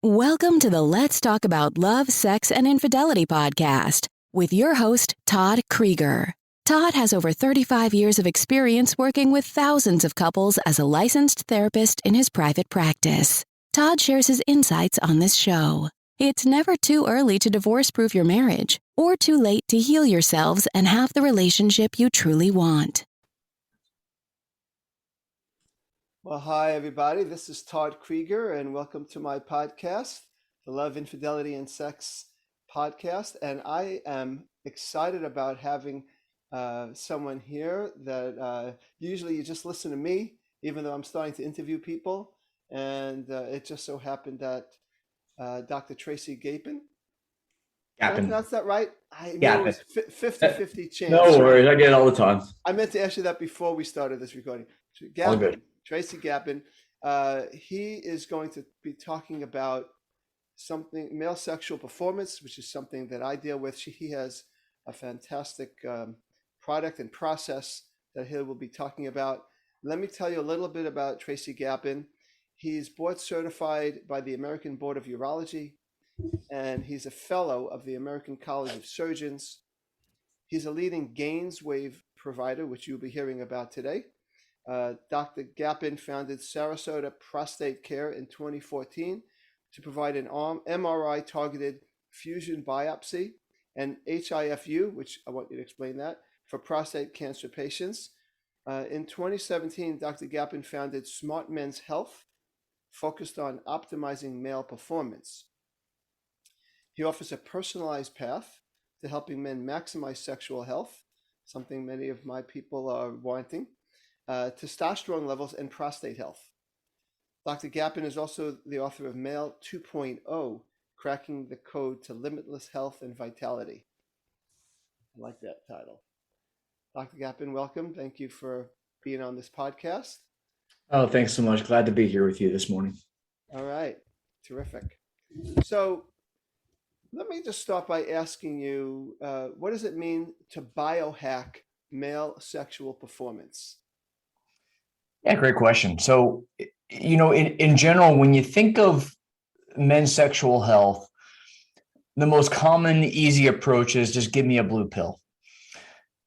Welcome to the Let's Talk About Love, Sex, and Infidelity podcast with your host, Todd Creager. Todd has over 35 years of experience working with thousands of couples as a licensed therapist in his private practice. Todd shares his insights on this show. It's never too early to divorce-proof your marriage or too late to heal yourselves and have the relationship you truly want. Well, hi, everybody. This is Todd Creager, and welcome to my podcast, the Love, Infidelity, and Sex podcast. And I am excited about having someone here that usually you just listen to me, even though I'm starting to interview people. And it just so happened that Dr. Tracy Gapin. Did I pronounce that right? I knew it was 50-50 chance. No worries. I get it all the time. I meant to ask you that before we started this recording. All good. Tracy Gapin, he is going to be talking about something, male sexual performance, which is something that I deal with. He has a fantastic product and process that he will be talking about. Let me tell you a little bit about Tracy Gapin. He's board certified by the American Board of Urology, and he's a fellow of the American College of Surgeons. He's a leading GAINSWave provider, which you'll be hearing about today. Dr. Gapin founded Sarasota Prostate Care in 2014 to provide an MRI-targeted fusion biopsy and HIFU, which I want you to explain that, for prostate cancer patients. In 2017, Dr. Gapin founded Smart Men's Health, focused on optimizing male performance. He offers a personalized path to helping men maximize sexual health, something many of my people are wanting. Testosterone levels, and prostate health. Dr. Gapin is also the author of Male 2.0, Cracking the Code to Limitless Health and Vitality. I like that title. Dr. Gapin, welcome. Thank you for being on this podcast. Oh, thanks so much. Glad to be here with you this morning. All right. Terrific. So let me just start by asking you, what does it mean to biohack male sexual performance? Yeah, great question. So, in general, when you think of men's sexual health, the most common, easy approach is just give me a blue pill.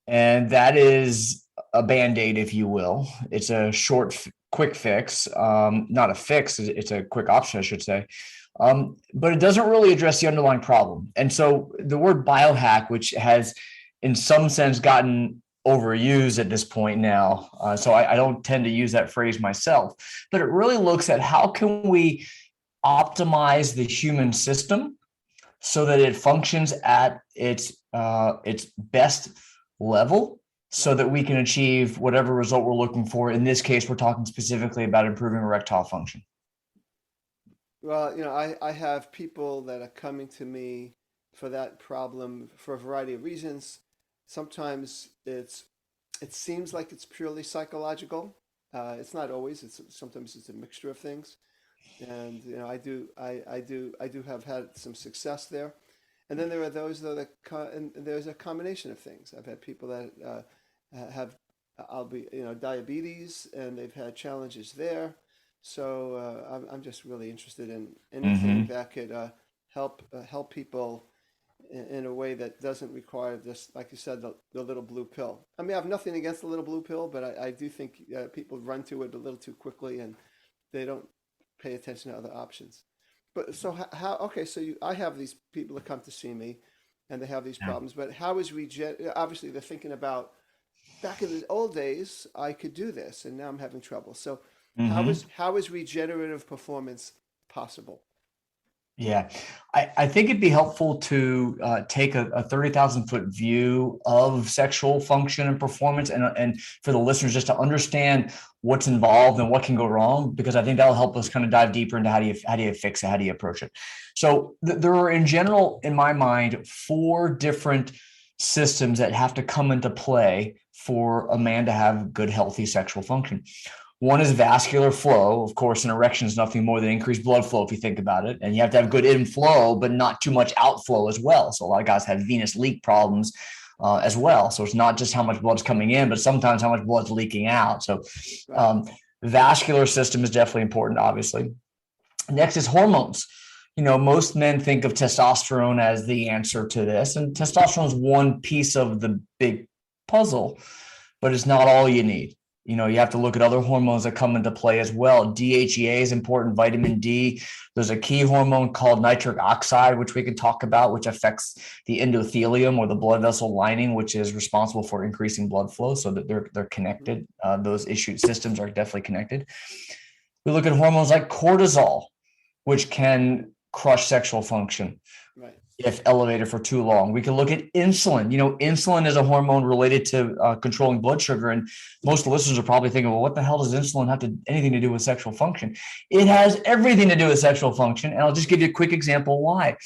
And that is a Band-Aid, if you will. It's a short, quick fix, not a fix. It's a quick option, I should say. But it doesn't really address the underlying problem. And so the word biohack, which has in some sense gotten overused at this point now. So I don't tend to use that phrase myself, but it really looks at how can we optimize the human system so that it functions at its best level so that we can achieve whatever result we're looking for. In this case, we're talking specifically about improving erectile function. Well, I have people that are coming to me for that problem for a variety of reasons. Sometimes it seems like it's purely psychological. It's not always. Sometimes it's a mixture of things, and I do have had some success there. And then there are those that and there's a combination of things. I've had people that have diabetes, and they've had challenges there. So I'm just really interested in anything that could help people in a way that doesn't require this, like you said, the little blue pill. I mean, I have nothing against the little blue pill, but I do think people run to it a little too quickly and they don't pay attention to other options. But so I have these people that come to see me and they have these problems, but how is obviously they're thinking about back in the old days, I could do this and now I'm having trouble. So how is regenerative performance possible? Yeah, I think it'd be helpful to take a 30,000 foot view of sexual function and performance, and for the listeners just to understand what's involved and what can go wrong, because I think that'll help us kind of dive deeper into how do you fix it, how do you approach it. So there are, in general, in my mind, 4 different systems that have to come into play for a man to have good, healthy sexual function. One is vascular flow. Of course, an erection is nothing more than increased blood flow if you think about it. And you have to have good inflow, but not too much outflow as well. So a lot of guys have venous leak problems as well. So it's not just how much blood's coming in, but sometimes how much blood's leaking out. So vascular system is definitely important, obviously. Next is hormones. most men think of testosterone as the answer to this, and testosterone is one piece of the big puzzle, but it's not all you need. You have to look at other hormones that come into play as well. DHEA is important, vitamin D. There's a key hormone called nitric oxide, which we can talk about, which affects the endothelium or the blood vessel lining, which is responsible for increasing blood flow, so that they're connected. Those systems are definitely connected. We look at hormones like cortisol, which can crush sexual function. Right. If elevated for too long. We can look at insulin. Insulin is a hormone related to controlling blood sugar. And most listeners are probably thinking, well, what the hell does insulin have anything to do with sexual function? It has everything to do with sexual function. And I'll just give you a quick example why.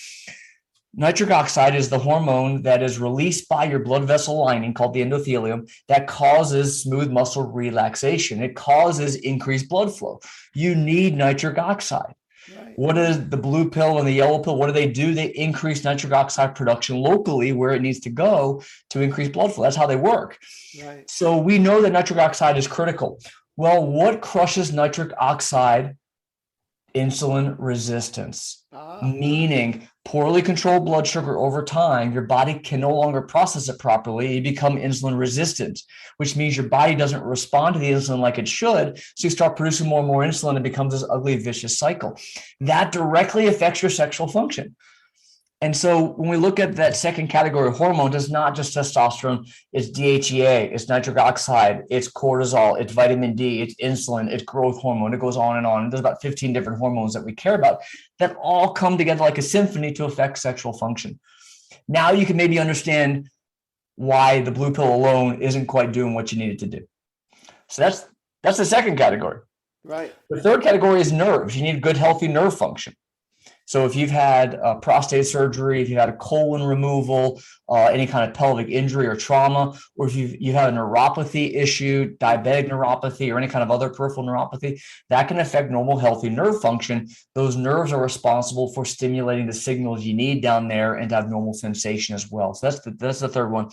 Nitric oxide is the hormone that is released by your blood vessel lining called the endothelium that causes smooth muscle relaxation. It causes increased blood flow. You need nitric oxide. Right. What is the blue pill and the yellow pill? What do? They increase nitric oxide production locally where it needs to go to increase blood flow. That's how they work. Right. So we know that nitric oxide is critical. Well, what crushes nitric oxide? Insulin resistance, meaning poorly controlled blood sugar over time, your body can no longer process it properly. You become insulin resistant, which means your body doesn't respond to the insulin like it should. So you start producing more and more insulin. It becomes this ugly, vicious cycle that directly affects your sexual function. And so when we look at that second category of hormones, it's not just testosterone, it's DHEA, it's nitric oxide, it's cortisol, it's vitamin D, it's insulin, it's growth hormone. It goes on and on. There's about 15 different hormones that we care about that all come together like a symphony to affect sexual function. Now you can maybe understand why the blue pill alone isn't quite doing what you need it to do. So that's the second category. Right. The third category is nerves. You need good, healthy nerve function. So if you've had prostate surgery, if you've had a colon removal, any kind of pelvic injury or trauma, or if you've had a neuropathy issue, diabetic neuropathy, or any kind of other peripheral neuropathy, that can affect normal, healthy nerve function. Those nerves are responsible for stimulating the signals you need down there and to have normal sensation as well. So that's the third one.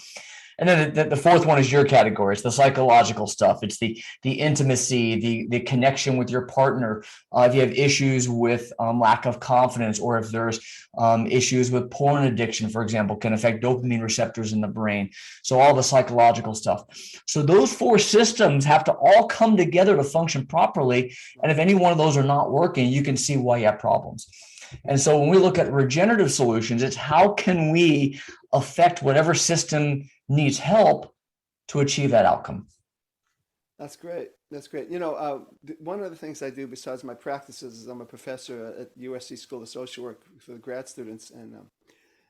And then the fourth one is your category. It's the psychological stuff. It's the intimacy, the connection with your partner. If you have issues with lack of confidence, or if there's issues with porn addiction, for example, can affect dopamine receptors in the brain. So all the psychological stuff. So those four systems have to all come together to function properly. And if any one of those are not working, you can see why you have problems. And so when we look at regenerative solutions, it's how can we affect whatever system needs help to achieve that outcome. That's great. That's great. One of the things I do besides my practices is I'm a professor at USC School of Social Work for the grad students, and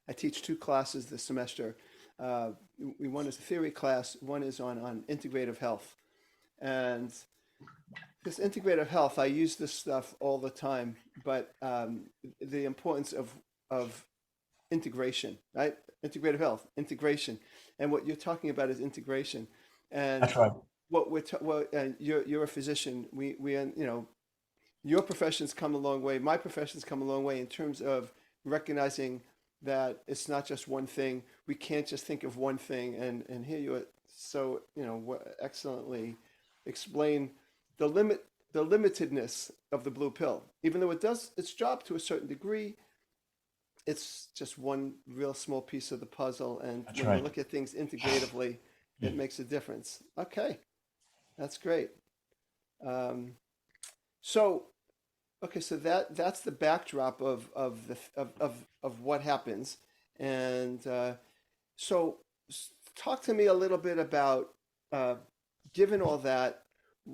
I teach 2 classes this semester. One is a theory class, one is on integrative health. And this integrative health, I use this stuff all the time, but the importance of integration, right? Integrative health, integration. And what you're talking about is integration. And that's right. You're a physician. We your profession's come a long way. My profession's come a long way in terms of recognizing that it's not just one thing. We can't just think of one thing. And here you so excellently explain the limitedness of the blue pill. Even though it does its job to a certain degree, it's just one real small piece of the puzzle. And that's when right. you look at things integratively, it makes a difference. Okay, that's great. So that's the backdrop of what happens. And so talk to me a little bit about, given all that,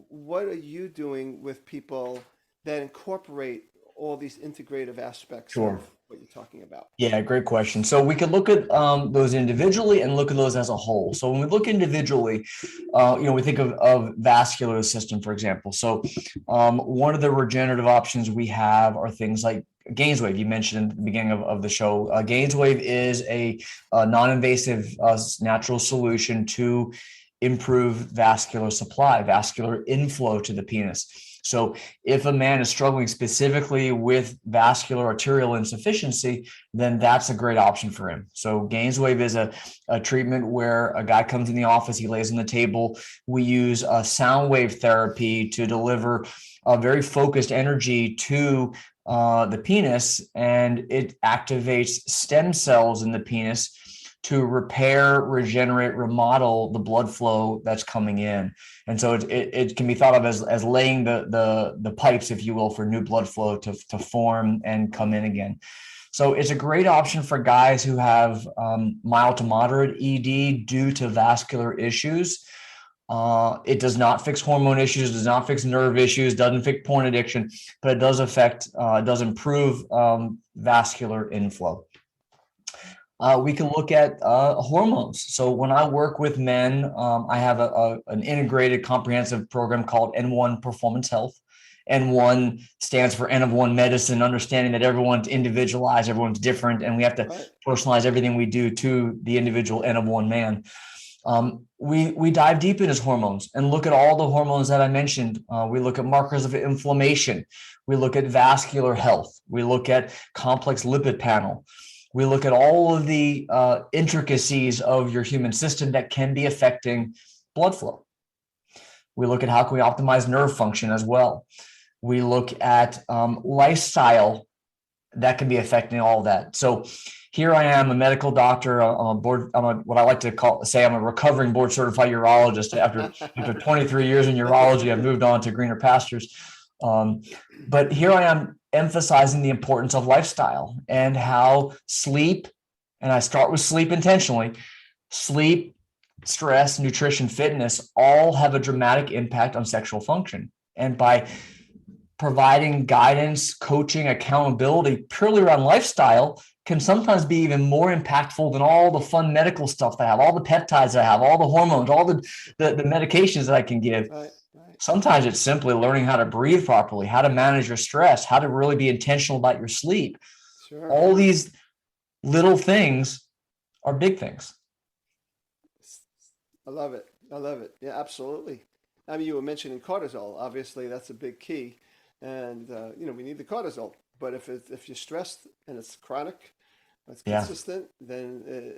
what are you doing with people that incorporate all these integrative aspects Sure. of what you're talking about? Yeah, great question. So we could look at those individually and look at those as a whole. So when we look individually, we think of vascular system, for example. So one of the regenerative options we have are things like GAINSWave. You mentioned at the beginning of the show. GAINSWave is a non-invasive natural solution to improve vascular supply, vascular inflow to the penis. So if a man is struggling specifically with vascular arterial insufficiency, then that's a great option for him. So GAINSWave is a treatment where a guy comes in the office, he lays on the table. We use a sound wave therapy to deliver a very focused energy to the penis, and it activates stem cells in the penis to repair, regenerate, remodel the blood flow that's coming in. And so it can be thought of as laying the pipes, if you will, for new blood flow to form and come in again. So it's a great option for guys who have mild to moderate ED due to vascular issues. It does not fix hormone issues, does not fix nerve issues, doesn't fix porn addiction, but it does does improve vascular inflow. We can look at hormones. So when I work with men, I have an integrated comprehensive program called N1 Performance Health. N1 stands for N of one medicine, understanding that everyone's individualized, everyone's different, and we have to personalize everything we do to the individual N of one man. We dive deep in his hormones and look at all the hormones that I mentioned. We look at markers of inflammation. We look at vascular health. We look at complex lipid panel. We look at all of the intricacies of your human system that can be affecting blood flow. We look at how can we optimize nerve function as well. We look at lifestyle that can be affecting all of that. So here I am, a medical doctor. What I like to say I'm a recovering board certified urologist. After 23 years in urology, I've moved on to greener pastures. But here I am emphasizing the importance of lifestyle and how sleep, and I start with sleep intentionally, sleep, stress, nutrition, fitness, all have a dramatic impact on sexual function. And by providing guidance, coaching, accountability purely around lifestyle can sometimes be even more impactful than all the fun medical stuff that I have, all the peptides that I have, all the hormones, all the medications that I can give. Right. Sometimes it's simply learning how to breathe properly, how to manage your stress, how to really be intentional about your sleep. Sure. All these little things are big things. I love it. I love it. Yeah, absolutely. I mean, you were mentioning cortisol. Obviously, that's a big key. And, we need the cortisol. But if you're stressed and it's chronic, it's consistent, then,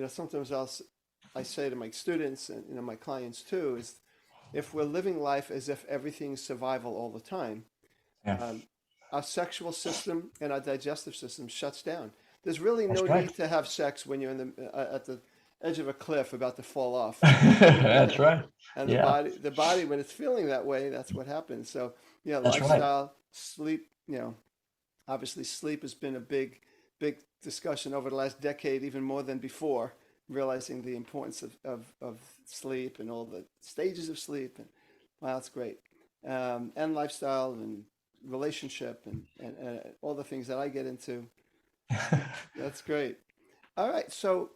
sometimes I say to my students and, my clients too, is if we're living life as if everything's survival all the time, our sexual system and our digestive system shuts down. There's really no need to have sex when you're at the edge of a cliff about to fall off. That's right. And the body, when it's feeling that way, that's what happens. So, lifestyle, sleep, obviously sleep has been a big discussion over the last decade, even more than before, realizing the importance of sleep and all the stages of sleep. And wow, that's great. And lifestyle and relationship and all the things that I get into. That's great. All right. So,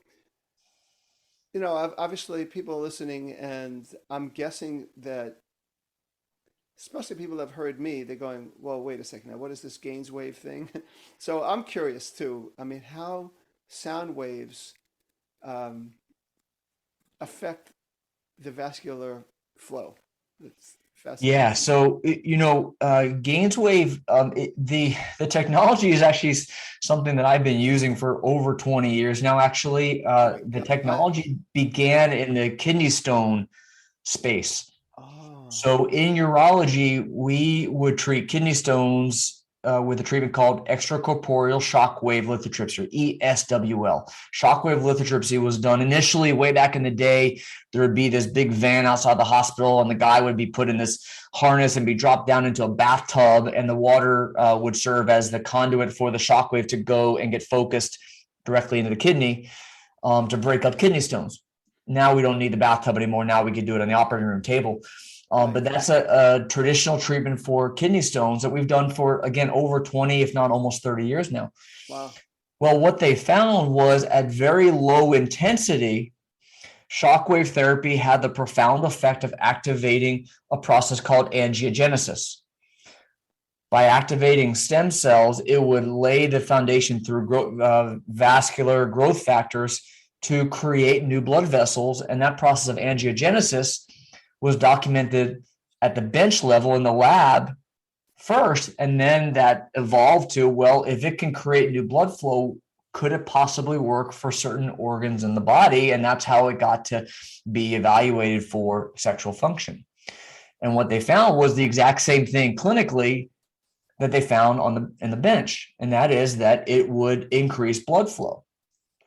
obviously people are listening, and I'm guessing that especially people that have heard me, they're going, well, wait a second, now what is this GAINSWave thing? So I'm curious too. I mean, how sound waves affect the vascular flow. It's fascinating. Yeah. So, GAINSWave, the technology is actually something that I've been using for over 20 years now. Actually, the technology began in the kidney stone space. So in urology, we would treat kidney stones with a treatment called extracorporeal shockwave lithotripsy, ESWL. Shockwave lithotripsy was done initially way back in the day. There would be this big van outside the hospital, and the guy would be put in this harness and be dropped down into a bathtub, and the water would serve as the conduit for the shockwave to go and get focused directly into the kidney to break up kidney stones. Now we don't need the bathtub anymore. Now we can do it on the operating room table. But that's a traditional treatment for kidney stones that we've done for, again, over 20, if not almost 30 years now. Wow. Well, what they found was at very low intensity, shockwave therapy had the profound effect of activating a process called angiogenesis. By activating stem cells, it would lay the foundation through vascular growth factors to create new blood vessels. And that process of angiogenesis was documented at the bench level in the lab first, and then that evolved to, well, if it can create new blood flow, could it possibly work for certain organs in the body? And that's how it got to be evaluated for sexual function. And what they found was the exact same thing clinically that they found in the bench, and that is that it would increase blood flow.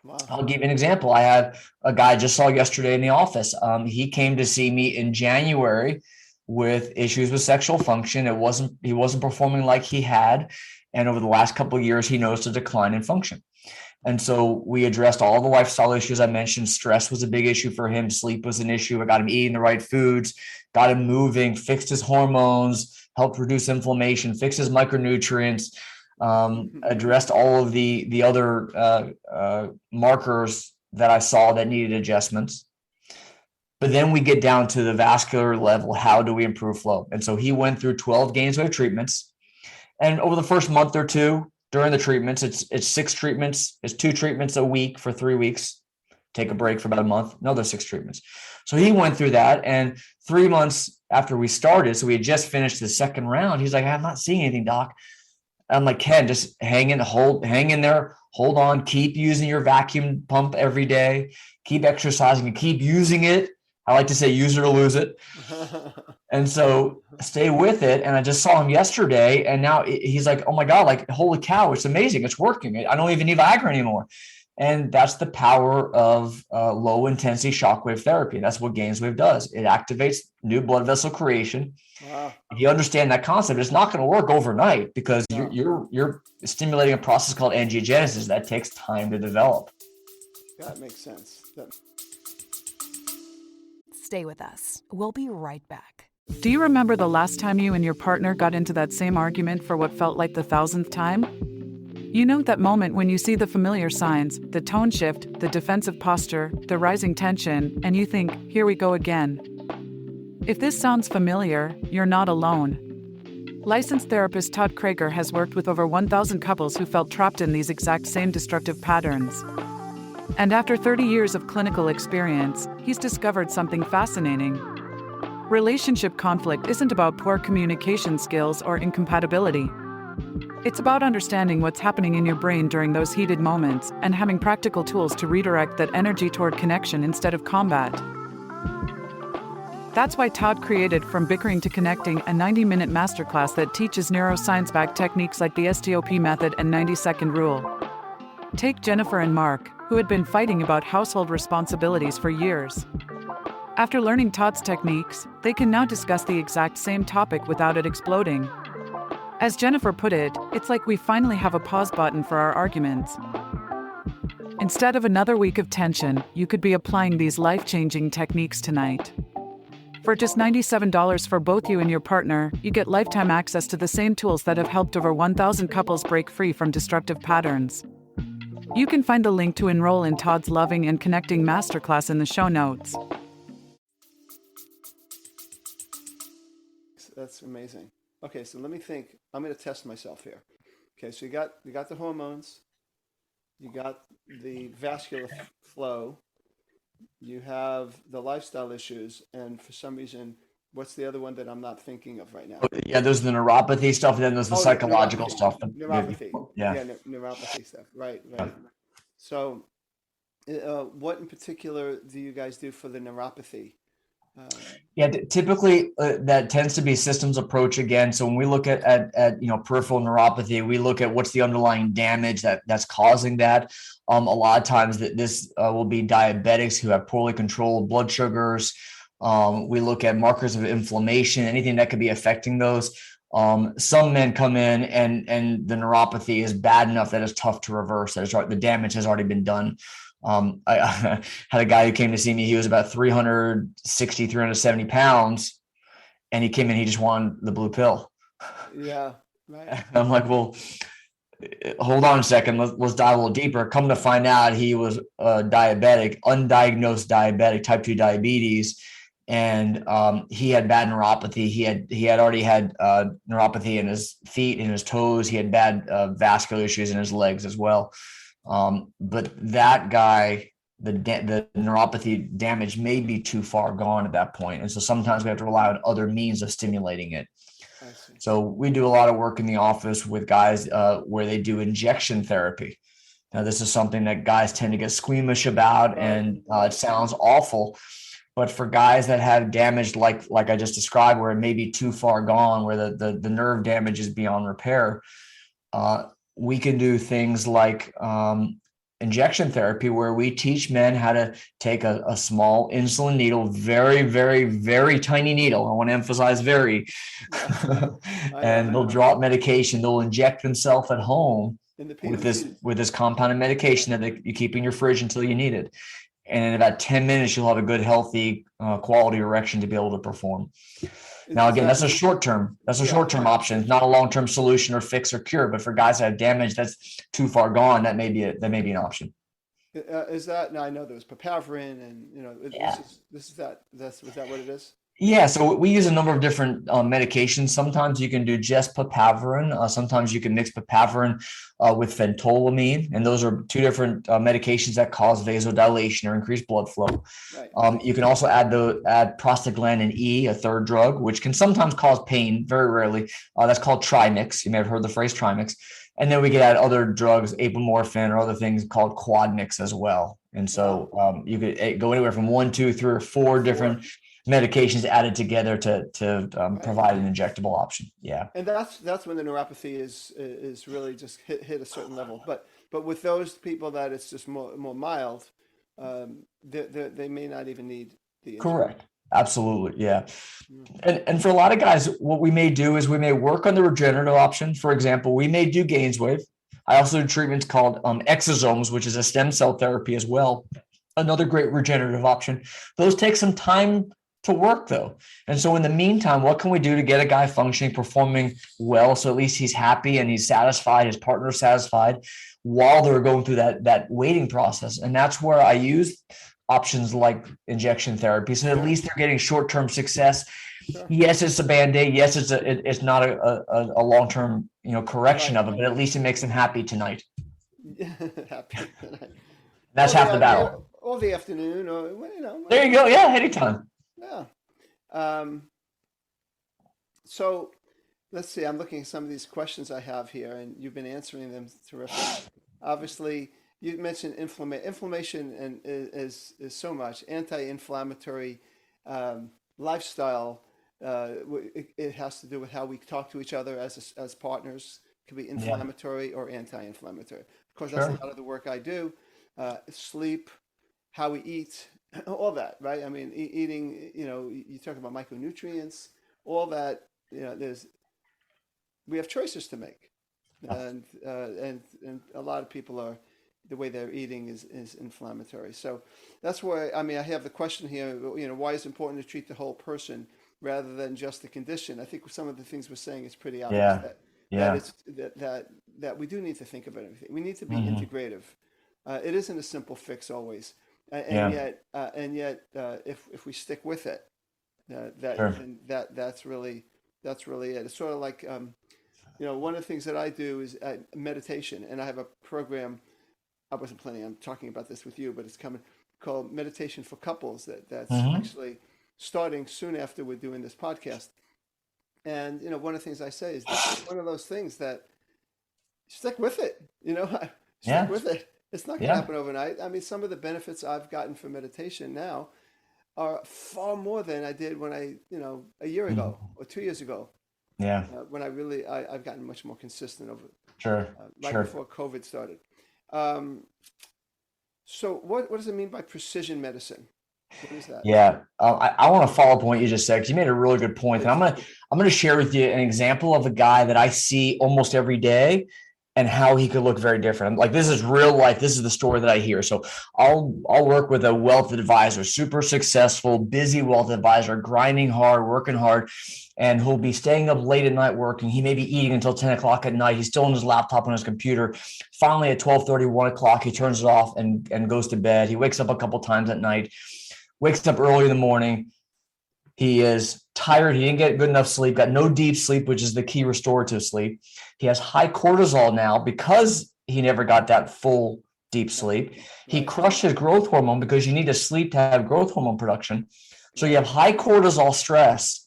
Wow. I'll give you an example. I had a guy I just saw yesterday in the office. He came to see me in January with issues with sexual function. He wasn't performing like he had, and over the last couple of years, he noticed a decline in function. And so we addressed all the lifestyle issues I mentioned. Stress was a big issue for him. Sleep was an issue. I got him eating the right foods, got him moving, fixed his hormones, helped reduce inflammation, fixed his micronutrients, addressed all of the other markers that I saw that needed adjustments. But then we get down to the vascular level. How do we improve flow? And so he went through 12 GAINSWave treatments. And over the first month or two during the treatments, it's 6 treatments. It's 2 treatments a week for 3 weeks. Take a break for about a month, another 6 treatments. So he went through that. And 3 months after we started, so we had just finished the second round, he's like, I'm not seeing anything, doc. I'm like, Ken, just hang in there, hold on, keep using your vacuum pump every day, keep exercising and keep using it. I like to say use it or lose it. And so stay with it. And I just saw him yesterday, and now he's like, oh my God, like, holy cow, it's amazing. It's working. I don't even need Viagra anymore. And that's the power of low intensity shockwave therapy. That's what GAINSWave does. It activates new blood vessel creation. Wow. If you understand that concept, it's not going to work overnight because you're stimulating a process called angiogenesis that takes time to develop. That makes sense. Stay with us. We'll be right back. Do you remember the last time you and your partner got into that same argument for what felt like the 1,000th time? You know that moment when you see the familiar signs, the tone shift, the defensive posture, the rising tension, and you think, here we go again. If this sounds familiar, you're not alone. Licensed therapist Todd Creager has worked with over 1,000 couples who felt trapped in these exact same destructive patterns. And after 30 years of clinical experience, he's discovered something fascinating. Relationship conflict isn't about poor communication skills or incompatibility. It's about understanding what's happening in your brain during those heated moments and having practical tools to redirect that energy toward connection instead of combat. That's why Todd created From Bickering to Connecting, a 90-minute masterclass that teaches neuroscience-backed techniques like the STOP method and 90-second rule. Take Jennifer and Mark, who had been fighting about household responsibilities for years. After learning Todd's techniques, they can now discuss the exact same topic without it exploding. As Jennifer put it, it's like we finally have a pause button for our arguments. Instead of another week of tension, you could be applying these life-changing techniques tonight. For just $97 for both you and your partner, you get lifetime access to the same tools that have helped over 1,000 couples break free from destructive patterns. You can find the link to enroll in Todd's Loving and Connecting Masterclass in the show notes. That's amazing. Okay, so let me think. I'm going to test myself here. Okay, so you got the hormones, you got the vascular flow, you have the lifestyle issues, and for some reason, what's the other one that I'm not thinking of right now? Yeah, there's the neuropathy stuff, and then there's the psychological stuff. Neuropathy. Yeah, neuropathy stuff. Right. So, what in particular do you guys do for the neuropathy? Typically that tends to be systems approach again. So when we look at peripheral neuropathy, we look at what's the underlying damage that's causing that. A lot of times that this will be diabetics who have poorly controlled blood sugars. We look at markers of inflammation, anything that could be affecting those. Some men come in and the neuropathy is bad enough that it's tough to reverse. The damage has already been done. I had a guy who came to see me. He was about 370 pounds, and he came in, he just wanted the blue pill. Yeah. Right. I'm like, well, hold on a second. Let's dive a little deeper. Come to find out he was diabetic, undiagnosed diabetic, type 2 diabetes. And he had bad neuropathy. He had already had neuropathy in his feet, in his toes. He had bad vascular issues in his legs as well. But that guy, the neuropathy damage may be too far gone at that point. And so sometimes we have to rely on other means of stimulating it. So we do a lot of work in the office with guys where they do injection therapy. Now, this is something that guys tend to get squeamish about, and it sounds awful. But for guys that have damage like I just described, where it may be too far gone, where the nerve damage is beyond repair, we can do things like injection therapy, where we teach men how to take a small insulin needle, very, very, very tiny needle. I want to emphasize very, and they'll drop medication. They'll inject themselves at home with this compounded medication that you keep in your fridge until you need it. And in about 10 minutes, you'll have a good, healthy, quality erection to be able to perform. Now, again, that's a short-term option. It's not a long-term solution or fix or cure. But for guys that have damage that's too far gone, that may be an option. Is that now? I know there was papaverine, and is that what it is? Yeah, so we use a number of different medications. Sometimes you can do just papaverine. Sometimes you can mix papaverine with phentolamine, and those are two different medications that cause vasodilation or increased blood flow. Right. You can also add prostaglandin E, a third drug, which can sometimes cause pain, very rarely. That's called trimix. You may have heard the phrase trimix. And then we could add other drugs, apomorphine or other things called quadmix as well. And so you could go anywhere from 1, 2, 3, or 4 different medications added together to provide an injectable option. Yeah. And that's when the neuropathy is really just hit a certain level. But with those people that it's just more mild, they may not even need the injection. Correct. Absolutely. Yeah. And for a lot of guys, what we may do is we may work on the regenerative option. For example, we may do GAINSWave. I also do treatments called exosomes, which is a stem cell therapy as well. Another great regenerative option. Those take some time to work though. And so in the meantime, what can we do to get a guy functioning, performing well, so at least he's happy and he's satisfied, his partner's satisfied, while they're going through that waiting process? And that's where I use options like injection therapy. So at least they're getting short-term success. Sure. Yes, it's a Band-Aid. Yes, it's not a long-term correction of it, but at least it makes them happy tonight. Happy tonight. That's half the battle. Or the afternoon, or There you go. Yeah, anytime. Yeah. So let's see. I'm looking at some of these questions I have here, and you've been answering them terrific. Obviously, you mentioned inflammation, and is so much anti-inflammatory lifestyle. It has to do with how we talk to each other as partners. It can be inflammatory or anti-inflammatory. Of course, that's a lot of the work I do. Sleep, how we eat, all that, right? I mean, eating. You talk about micronutrients, all that. We have choices to make, and a lot of people are. The way they're eating is inflammatory. So that's why, I have the question here, why is it important to treat the whole person rather than just the condition? I think some of the things we're saying is pretty obvious that we do need to think about everything. We need to be integrative. It isn't a simple fix always. And yet if we stick with it, that's really it. It's sort of like, one of the things that I do is meditation, and I have a program. I wasn't planning on talking about this with you, but it's coming, called Meditation for Couples. That's actually starting soon after we're doing this podcast. And one of the things I say is, this is one of those things that stick with it. Stick with it. It's not going to happen overnight. Some of the benefits I've gotten from meditation now are far more than I did when a year ago or 2 years ago. Yeah. When I've gotten much more consistent over. Before COVID started. So what does it mean by precision medicine? What is that? Yeah. I want to follow up on what you just said, because you made a really good point. And I'm going to share with you an example of a guy that I see almost every day and how he could look very different. Like, this is real life. This is the story that I hear. So I'll work with a wealth advisor, super successful, busy wealth advisor, grinding hard, working hard. And he'll be staying up late at night working. He may be eating until 10 o'clock at night. He's still on his laptop on his computer. Finally, at 12:30, 1 o'clock, he turns it off and goes to bed. He wakes up a couple times at night, wakes up early in the morning. He is tired. He didn't get good enough sleep, got no deep sleep, which is the key restorative sleep. He has high cortisol now because he never got that full deep sleep. He crushed his growth hormone, because you need to sleep to have growth hormone production. So you have high cortisol stress.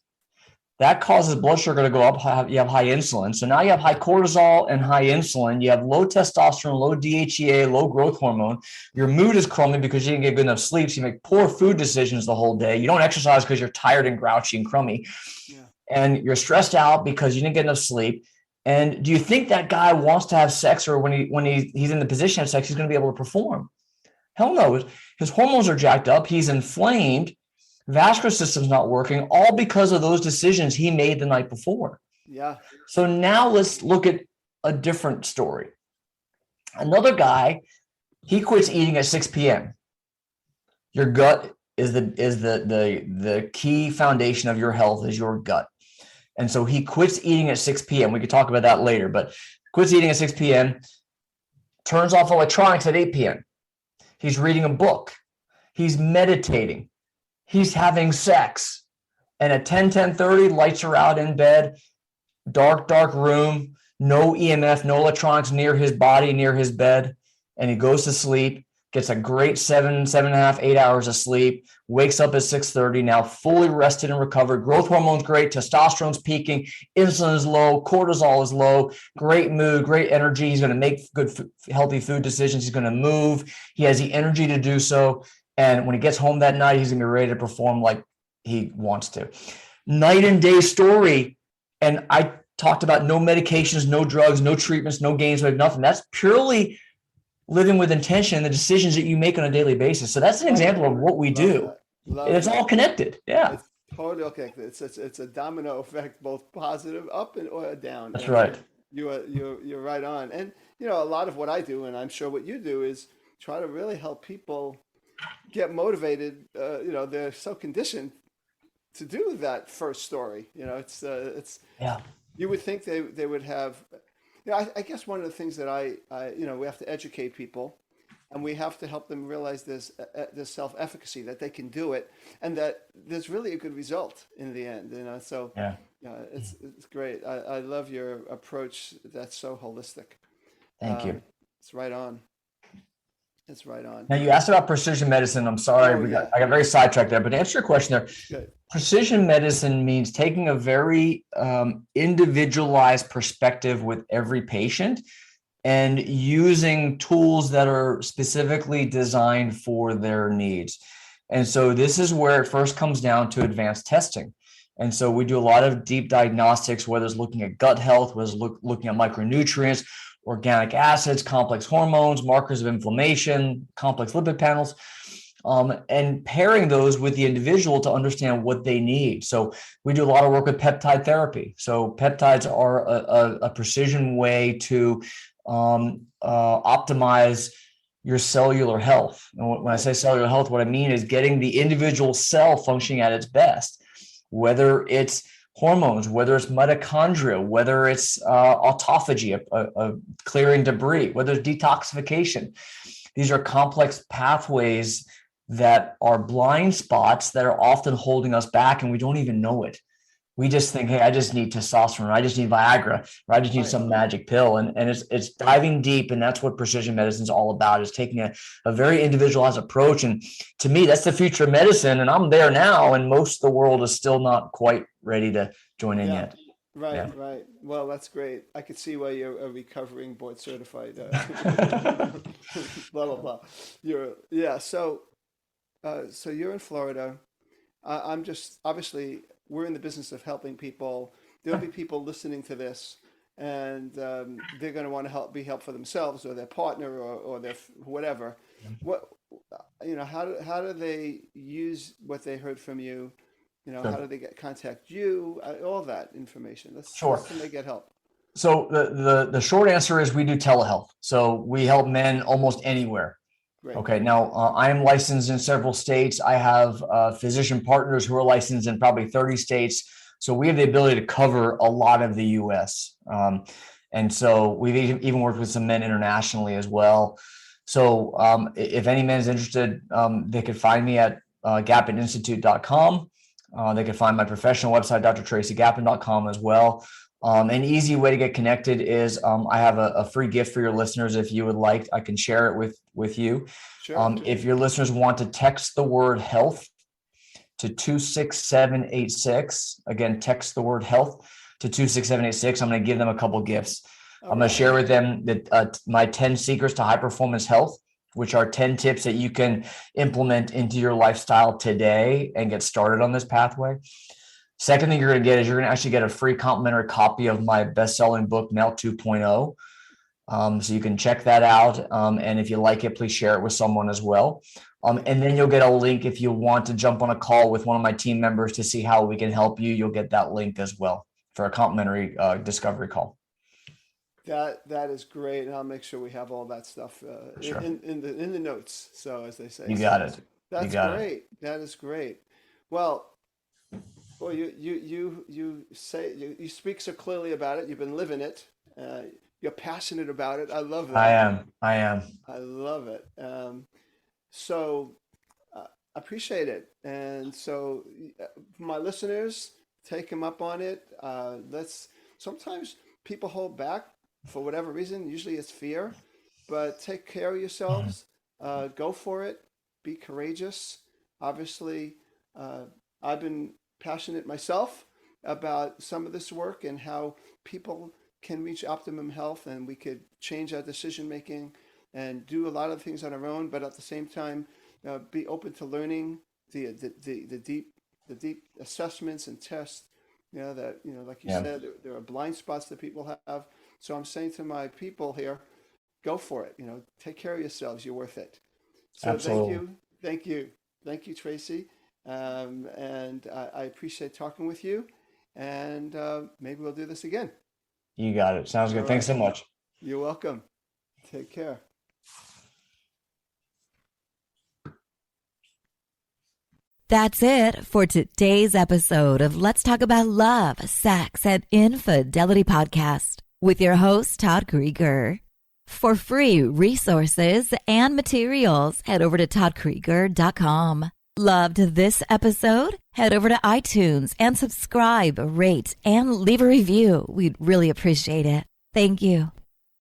That causes blood sugar to go up. You have high insulin. So now you have high cortisol and high insulin. You have low testosterone, low DHEA, low growth hormone. Your mood is crummy because you didn't get good enough sleep. So you make poor food decisions the whole day. You don't exercise because you're tired and grouchy and crummy. Yeah. And you're stressed out because you didn't get enough sleep. And do you think that guy wants to have sex, or when he's in the position of sex, he's going to be able to perform? Hell no. His hormones are jacked up. He's inflamed. Vascular system's not working, all because of those decisions he made the night before. Yeah. So now let's look at a different story. Another guy, he quits eating at 6 p.m. Your gut is the key foundation of your health is your gut. And so he quits eating at 6 p.m. We could talk about that later, but quits eating at 6 p.m., turns off electronics at 8 p.m. He's reading a book. He's meditating. He's having sex. And at 10:30, lights are out in bed, dark room, no EMF, no electronics near his body, near his bed. And he goes to sleep, gets a great 7.5, 8 hours of sleep, wakes up at 6:30, now fully rested and recovered. Growth hormone's great, testosterone's peaking, insulin is low, cortisol is low, great mood, great energy. He's going to make good, healthy food decisions. He's going to move. He has the energy to do so. And when he gets home that night, he's going to be ready to perform like he wants to. Night and day story. And I talked about no medications, no drugs, no treatments, no GAINSWave, nothing. That's purely living with intention and the decisions that you make on a daily basis. So that's an example of what we do. It's all connected. Yeah. It's totally connected. It's a domino effect, both positive, up and or down. That's right. You're right on. And, you know, a lot of what I do, and I'm sure what you do, is try to really help people get motivated. You know, they're so conditioned to do that first story. You know, it's yeah. You would think they would have. You know, I guess one of the things that I you know, we have to educate people, and we have to help them realize this self-efficacy, that they can do it, and that there's really a good result in the end. You know, so yeah, it's great. I love your approach. That's so holistic. Thank you. It's right on. It's right on. Now, you asked about precision medicine. I'm sorry, I got very sidetracked there, but to answer your question there, good. Precision medicine means taking a very individualized perspective with every patient and using tools that are specifically designed for their needs. And so this is where it first comes down to advanced testing. And so we do a lot of deep diagnostics, whether it's looking at gut health, whether it's looking at micronutrients, organic acids, complex hormones, markers of inflammation, complex lipid panels, and pairing those with the individual to understand what they need. So we do a lot of work with peptide therapy. So peptides are a precision way to optimize your cellular health. And when I say cellular health, what I mean is getting the individual cell functioning at its best, whether it's hormones, whether it's mitochondria, whether it's autophagy, clearing debris, whether it's detoxification. These are complex pathways that are blind spots that are often holding us back, and we don't even know it. We just think, hey, I just need testosterone, or I just need Viagra, or I just need some magic pill. And it's diving deep, and that's what precision medicine is all about, is taking a very individualized approach. And to me, that's the future of medicine, and I'm there now, and most of the world is still not quite ready to join in yet. Right, right. Well, that's great. I could see why you're a recovering board certified blah, blah, blah. So you're in Florida. I'm just, obviously, we're in the business of helping people. There'll be people listening to this, and they're going to want to be help for themselves or their partner or their whatever. What, you know, how do they use what they heard from you? You know, how do they contact you? All that information. How can they get help? So the short answer is we do telehealth. So we help men almost anywhere. Great. Okay. Now I am licensed in several states. I have physician partners who are licensed in probably 30 states. So we have the ability to cover a lot of the U.S. And so we've even worked with some men internationally as well. So if any man is interested, they could find me at gapininstitute.com. They can find my professional website, drtracygapin.com as well. An easy way to get connected is I have a free gift for your listeners. If you would like, I can share it with you. Sure. If your listeners want to text the word health to 26786. Again, text the word health to 26786. I'm going to give them a couple gifts. I'm going to share with them that my 10 secrets to high performance health, which are 10 tips that you can implement into your lifestyle today and get started on this pathway. Second thing you're going to get is you're going to actually get a free complimentary copy of my best-selling book, Male 2.0. So you can check that out. And if you like it, please share it with someone as well. And then you'll get a link if you want to jump on a call with one of my team members to see how we can help you. You'll get that link as well for a complimentary discovery call. That is great, and I'll make sure we have all that stuff Sure. in the notes. So as they say, You got it. That's great. It. That is great. Well, boy, you speak so clearly about it. You've been living it. You're passionate about it. I love that. I am. I love it. So I appreciate it. And so my listeners, take them up on it. Sometimes people hold back for whatever reason. Usually it's fear, but take care of yourselves. Go for it. Be courageous. Obviously, I've been passionate myself about some of this work and how people can reach optimum health, and we could change our decision making and do a lot of things on our own, but at the same time be open to learning the deep assessments and tests. Like you said, there are blind spots that people have. So I'm saying to my people here, go for it. Take care of yourselves. You're worth it. So Absolutely. Thank you, Tracy. And I appreciate talking with you. And maybe we'll do this again. You got it. Sounds good. All Thanks right. so much. You're welcome. Take care. That's it for today's episode of Let's Talk About Love, Sex, and Infidelity podcast with your host, Todd Creager. For free resources and materials, head over to toddcreager.com. Loved this episode? Head over to iTunes and subscribe, rate, and leave a review. We'd really appreciate it. Thank you.